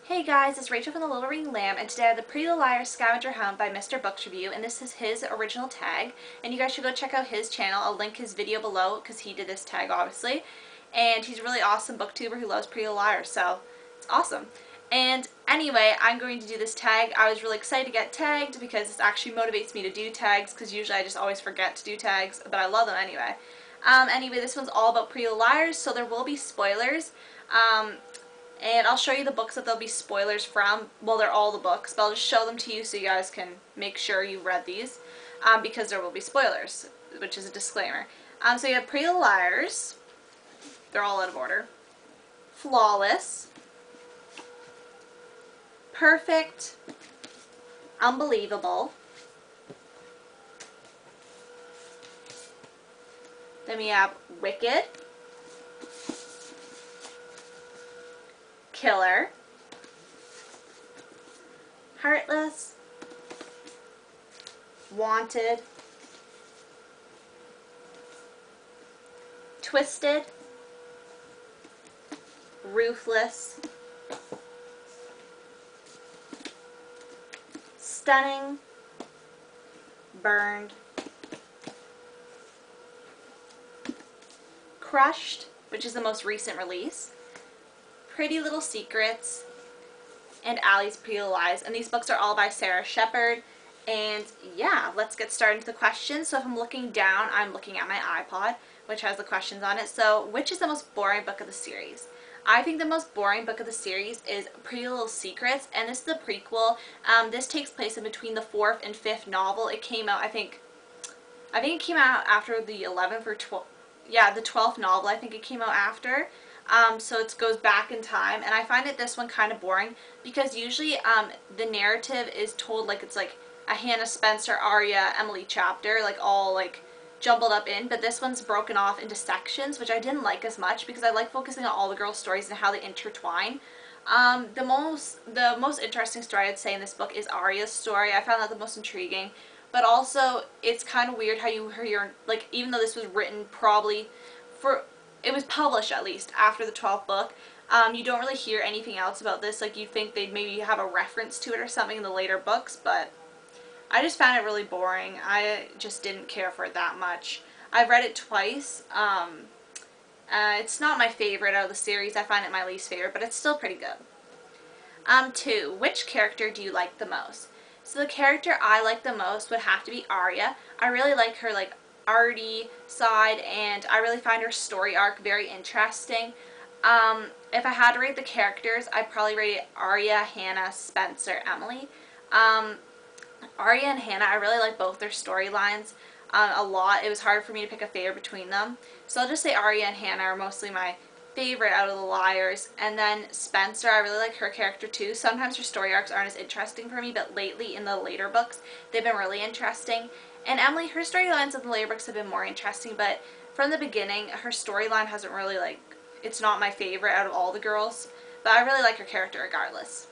Hey guys, it's Rachel from the Little Ring Lamb, and today I have the Pretty Little Liars Scavenger Hunt by Mr. Books Review, and this is his original tag, and you guys should go check out his channel. I'll link his video below because he did this tag obviously, and he's a really awesome booktuber who loves Pretty Little Liars, so it's awesome. And anyway, I'm going to do this tag. I was really excited to get tagged because this actually motivates me to do tags because usually I just always forget to do tags, but I love them anyway. Anyway, this one's all about Pretty Little Liars, so there will be spoilers. And I'll show you the books that there'll be spoilers from. Well, they're all the books, but I'll just show them to you so you guys can make sure you've read these, because there will be spoilers, which is a disclaimer. So you have Pretty Little Liars. They're all out of order. Flawless. Perfect. Unbelievable. Then we have Wicked. Killer, Heartless, Wanted, Twisted, Ruthless, Stunning, Burned, Crushed, which is the most recent release, Pretty Little Secrets, and Allie's Pretty Little Lies. And these books are all by Sarah Shepard. And yeah, let's get started into the questions. So if I'm looking down, I'm looking at my iPod, which has the questions on it. So which is the most boring book of the series? I think the most boring book of the series is Pretty Little Secrets, and this is the prequel. This takes place in between the 4th and 5th novel. It came out, I think it came out after the 11th or 12th, yeah, the 12th novel, I think it came out after. So it goes back in time, and I find this one kind of boring because usually the narrative is told like it's like a Hannah, Spencer, Arya, Emily chapter, like all like jumbled up in, but this one's broken off into sections, which I didn't like as much because I like focusing on all the girls' stories and how they intertwine. The most interesting story I'd say in this book is Arya's story. I found that the most intriguing, but also it's kind of weird how you hear, like, even though this was written probably for, it was published at least after the 12th book, you don't really hear anything else about this. Like, you'd think they'd maybe have a reference to it or something in the later books, but I just found it really boring. I just didn't care for it that much. I've read it twice. It's not my favorite out of the series. I find it my least favorite, but it's still pretty good. 2. Which character do you like the most? So the character I like the most would have to be Arya. I really like her, like, arty side, and I really find her story arc very interesting. If I had to rate the characters, I'd probably rate it Arya, Hannah, Spencer, Emily. Arya and Hannah, I really like both their storylines a lot. It was hard for me to pick a favorite between them, so I'll just say Arya and Hannah are mostly my favorite out of the Liars. And then Spencer, I really like her character too. Sometimes her story arcs aren't as interesting for me, but lately in the later books they've been really interesting. And Emily, her storylines in the later books have been more interesting, but from the beginning, her storyline hasn't really, like, it's not my favorite out of all the girls, but I really like her character regardless.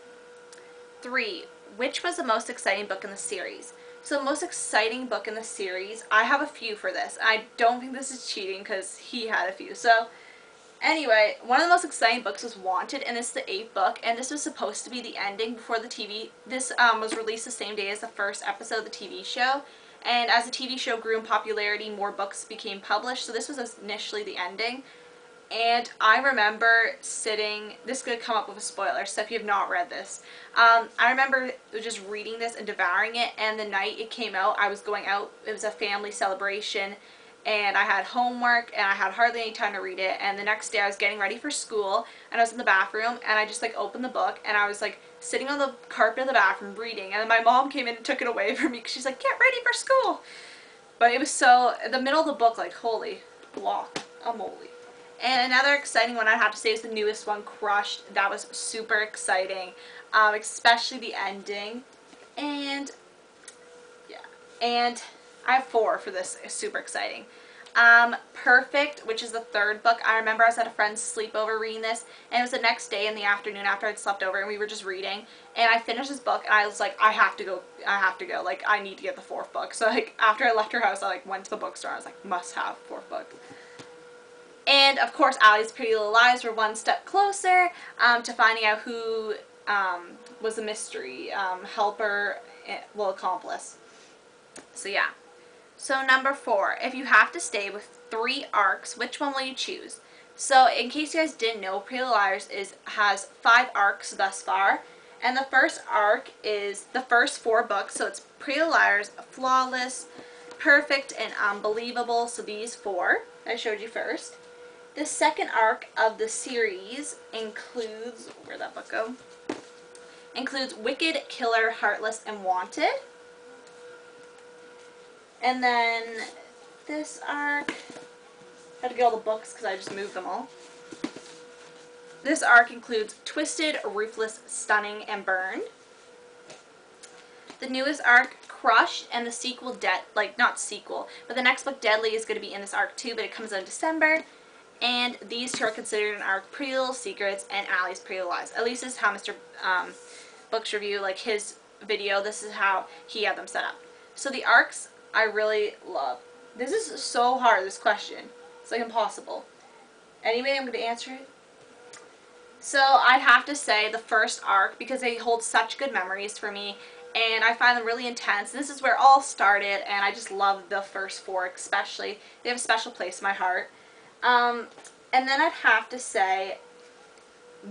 3. Which was the most exciting book in the series? So the most exciting book in the series, I have a few for this. I don't think this is cheating because he had a few. So anyway, one of the most exciting books was Wanted, and it's the 8th book, and this was supposed to be the ending before the TV. This was released the same day as the first episode of the TV show. And as the TV show grew in popularity, more books became published, so this was initially the ending. And I remember sitting, this is going to come up with a spoiler, so if you have not read this, I remember just reading this and devouring it, and the night it came out, I was going out, it was a family celebration, and I had homework, and I had hardly any time to read it, and the next day I was getting ready for school, and I was in the bathroom, and I just, like, opened the book, and I was, like, sitting on the carpet of the bathroom reading, and then my mom came in and took it away from me because she's like, get ready for school. But it was so, in the middle of the book, like, holy guacamole. And another exciting one I have to say is the newest one, Crushed. That was super exciting, especially the ending. And yeah, and I have 4 for this. It's super exciting. Perfect, which is the 3rd book. I remember I was at a friend's sleepover reading this, and it was the next day in the afternoon after I'd slept over, and we were just reading, and I finished this book, and I was like, I have to go, like, I need to get the 4th book. So, like, after I left her house, I, like, went to the bookstore, and I was like, must have 4th book. And, of course, Allie's Pretty Little Lies were one step closer to finding out who was a mystery helper, well, accomplice. So yeah. So number 4, if you have to stay with 3 arcs, which one will you choose? So in case you guys didn't know, Pretty Little Liars has 5 arcs thus far. And the first arc is the first 4 books. So it's Pretty Little Liars, Flawless, Perfect, and Unbelievable. So these 4 I showed you first. The second arc of the series includes, where'd that book go? Includes Wicked, Killer, Heartless, and Wanted. And then this arc, I had to get all the books because I just moved them all. This arc includes Twisted, Ruthless, Stunning, and Burned. The newest arc, Crushed, and the sequel, not sequel, but the next book, Deadly, is going to be in this arc too, but it comes out in December. And these 2 are considered an arc, Pretty Little Secrets and Allie's Pretty Little Lies. At least this is how Mr. Books Review, like his video, this is how he had them set up. So the arcs I really love. This is so hard, this question. It's like impossible. Anyway, I'm going to answer it. So I have to say the first arc, because they hold such good memories for me, and I find them really intense. This is where it all started, and I just love the first 4 especially. They have a special place in my heart. And then I'd have to say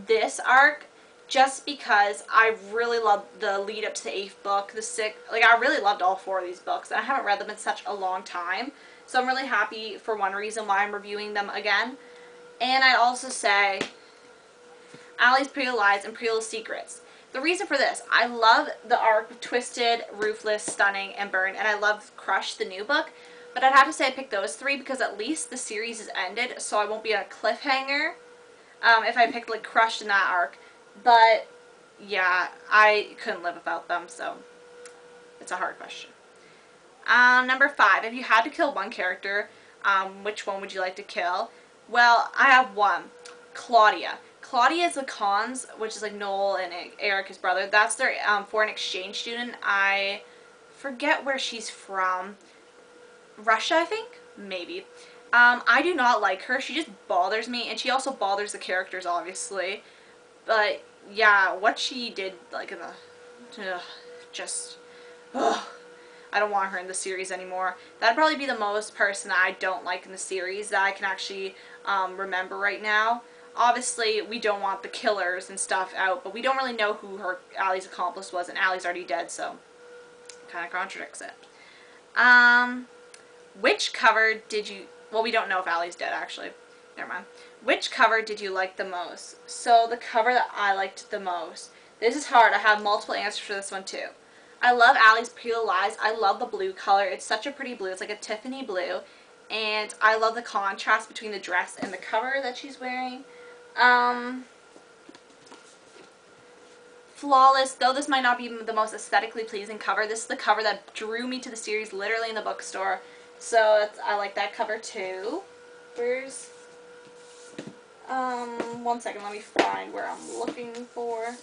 this arc, just because I really loved the lead up to the 8th book, the 6th, like I really loved all 4 of these books, and I haven't read them in such a long time, so I'm really happy for one reason why I'm reviewing them again. And I'd also say Allie's Pretty Little Lies and Pretty Little Secrets. The reason for this, I love the arc of Twisted, Ruthless, Stunning, and Burned, and I love Crush, the new book, but I'd have to say I picked those 3 because at least the series is ended, so I won't be on a cliffhanger if I picked like Crushed in that arc. But yeah, I couldn't live without them, so it's a hard question. Number 5, if you had to kill one character, which one would you like to kill? Well, I have one, Claudia. Claudia is the Cons, which is like Noel and Eric, his brother. That's their foreign exchange student. I forget where she's from. Russia, I think? Maybe. I do not like her. She just bothers me, and she also bothers the characters, obviously. But yeah, what she did, like in the, I don't want her in the series anymore. That'd probably be the most person that I don't like in the series that I can actually remember right now. Obviously, we don't want the killers and stuff out, but we don't really know who Allie's accomplice was, and Allie's already dead, so it kind of contradicts it. Which cover did you, well, we don't know if Allie's dead, actually. Never mind. Which cover did you like the most? So the cover that I liked the most. This is hard. I have multiple answers for this one too. I love Allie's Pretty Little Lies. I love the blue color. It's such a pretty blue. It's like a Tiffany blue. And I love the contrast between the dress and the cover that she's wearing. Flawless, though this might not be the most aesthetically pleasing cover, this is the cover that drew me to the series literally in the bookstore. So I like that cover too. Where's... one second, let me find where I'm looking for.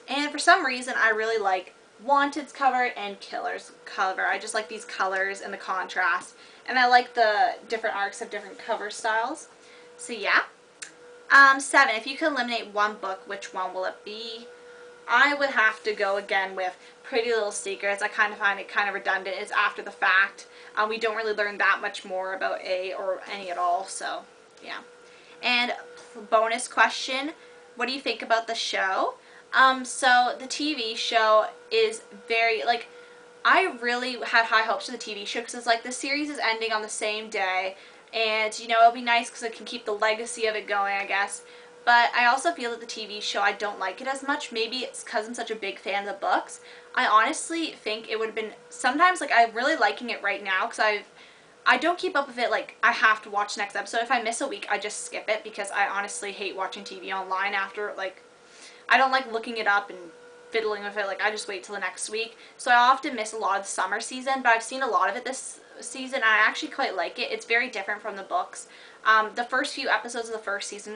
And for some reason, I really like Wanted's cover and Killer's cover. I just like these colors and the contrast. And I like the different arcs of different cover styles. So yeah. 7, if you could eliminate one book, which one will it be? I would have to go again with Pretty Little Secrets. I kind of find it kind of redundant. It's after the fact. We don't really learn that much more about A or any at all, so yeah. And bonus question, what do you think about the show? So the TV show is very, like, I really had high hopes for the TV show because it's like the series is ending on the same day, and you know, it'll be nice because it can keep the legacy of it going, I guess. But I also feel that the TV show, I don't like it as much. Maybe it's because I'm such a big fan of the books. I honestly think it would have been, sometimes, like, I'm really liking it right now because I don't keep up with it, like, I have to watch the next episode. If I miss a week, I just skip it because I honestly hate watching TV online after, like, I don't like looking it up and fiddling with it. Like, I just wait till the next week. So I often miss a lot of the summer season, but I've seen a lot of it this season. I actually quite like it. It's very different from the books. The first few episodes of the first season are